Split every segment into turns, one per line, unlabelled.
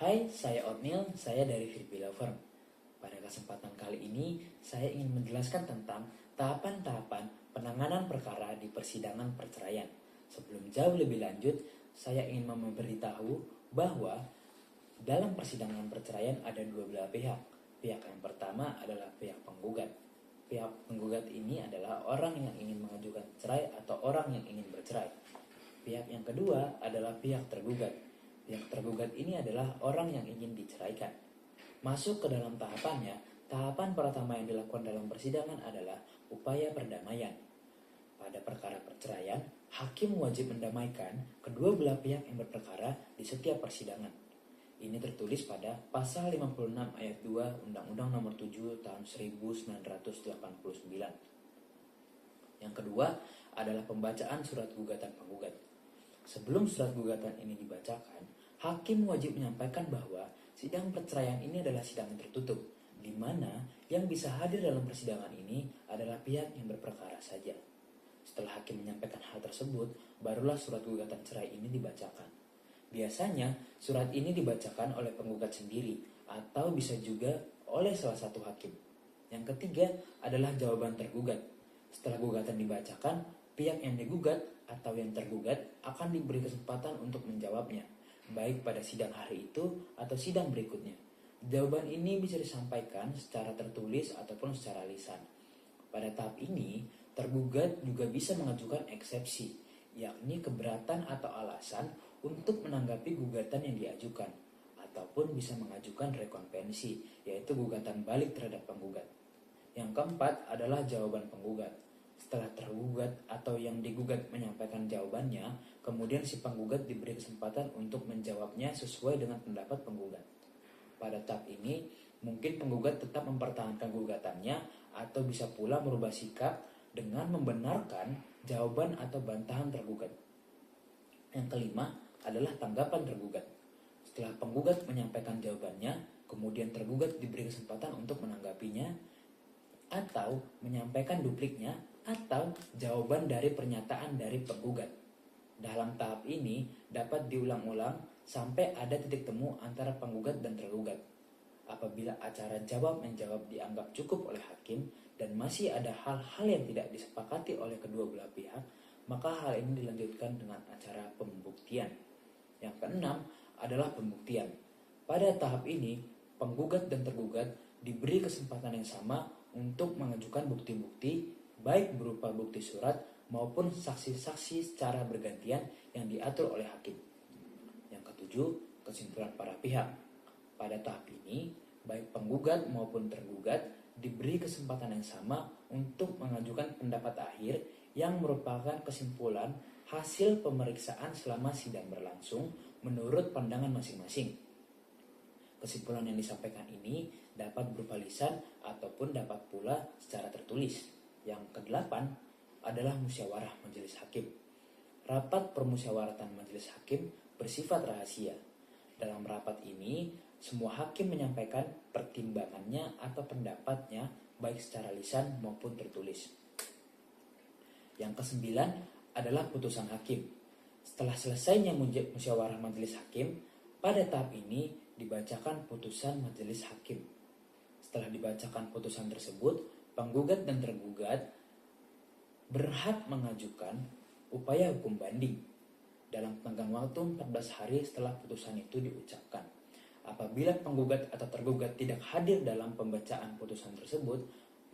Hai, saya Otnil, saya dari Virbi Lover. Pada kesempatan kali ini, saya ingin menjelaskan tentang tahapan-tahapan penanganan perkara di persidangan perceraian. Sebelum jauh lebih lanjut, saya ingin memberitahu bahwa dalam persidangan perceraian ada dua belah pihak. Pihak yang pertama adalah pihak penggugat. Pihak penggugat ini adalah orang yang ingin mengajukan cerai atau orang yang ingin bercerai. Pihak yang kedua adalah pihak tergugat. Pihak tergugat ini adalah orang yang ingin diceraikan. Masuk ke dalam tahapannya, tahapan pertama yang dilakukan dalam persidangan adalah upaya perdamaian. Pada perkara perceraian, hakim wajib mendamaikan kedua belah pihak yang berperkara di setiap persidangan. Ini tertulis pada pasal 56 ayat 2 Undang-Undang Nomor 7 tahun 1989. Yang kedua adalah pembacaan surat gugatan penggugat. Sebelum surat gugatan ini dibacakan, hakim wajib menyampaikan bahwa sidang perceraian ini adalah sidang yang tertutup, di mana yang bisa hadir dalam persidangan ini adalah pihak yang berperkara saja. Setelah hakim menyampaikan hal tersebut, barulah surat gugatan cerai ini dibacakan. Biasanya, surat ini dibacakan oleh penggugat sendiri, atau bisa juga oleh salah satu hakim. Yang ketiga adalah jawaban tergugat. Setelah gugatan dibacakan, pihak yang digugat atau yang tergugat akan diberi kesempatan untuk menjawabnya, baik pada sidang hari itu atau sidang berikutnya. Jawaban ini bisa disampaikan secara tertulis ataupun secara lisan. Pada tahap ini, tergugat juga bisa mengajukan eksepsi, yakni keberatan atau alasan untuk menanggapi gugatan yang diajukan, ataupun bisa mengajukan rekonvensi, yaitu gugatan balik terhadap penggugat. Yang keempat adalah jawaban penggugat. Setelah tergugat atau yang digugat menyampaikan jawabannya, kemudian si penggugat diberi kesempatan untuk menjawabnya sesuai dengan pendapat penggugat. Pada tahap ini, mungkin penggugat tetap mempertahankan gugatannya atau bisa pula merubah sikap dengan membenarkan jawaban atau bantahan tergugat. Yang kelima adalah tanggapan tergugat. Setelah penggugat menyampaikan jawabannya, kemudian tergugat diberi kesempatan untuk menanggapinya atau menyampaikan dupliknya atau jawaban dari pernyataan dari penggugat. Dalam tahap ini dapat diulang-ulang sampai ada titik temu antara penggugat dan tergugat. Apabila acara jawab-menjawab dianggap cukup oleh hakim dan masih ada hal-hal yang tidak disepakati oleh kedua belah pihak, maka hal ini dilanjutkan dengan acara pembuktian. Yang keenam adalah pembuktian. Pada tahap ini, penggugat dan tergugat diberi kesempatan yang sama untuk mengajukan bukti-bukti, baik berupa bukti surat maupun saksi-saksi secara bergantian yang diatur oleh hakim. Yang ketujuh, kesimpulan para pihak. Pada tahap ini, baik penggugat maupun tergugat diberi kesempatan yang sama untuk mengajukan pendapat akhir yang merupakan kesimpulan hasil pemeriksaan selama sidang berlangsung menurut pandangan masing-masing. Kesimpulan yang disampaikan ini dapat berupa lisan ataupun dapat pula secara tertulis. Yang kedelapan adalah musyawarah majelis hakim. Rapat permusyawaratan majelis hakim bersifat rahasia. Dalam rapat ini, semua hakim menyampaikan pertimbangannya atau pendapatnya baik secara lisan maupun tertulis. Yang kesembilan adalah putusan hakim. Setelah selesainya musyawarah majelis hakim, pada tahap ini dibacakan putusan majelis hakim. Setelah dibacakan putusan tersebut, penggugat dan tergugat berhak mengajukan upaya hukum banding dalam tenggang waktu 14 hari setelah putusan itu diucapkan. Apabila penggugat atau tergugat tidak hadir dalam pembacaan putusan tersebut,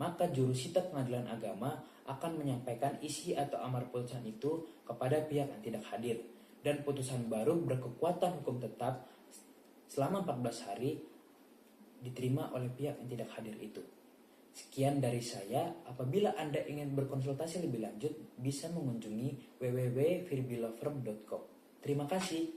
maka jurusita pengadilan agama akan menyampaikan isi atau amar putusan itu kepada pihak yang tidak hadir, dan putusan baru berkekuatan hukum tetap selama 14 hari diterima oleh pihak yang tidak hadir itu. Sekian dari saya. Apabila Anda ingin berkonsultasi lebih lanjut, bisa mengunjungi www.virbilover.com. Terima kasih.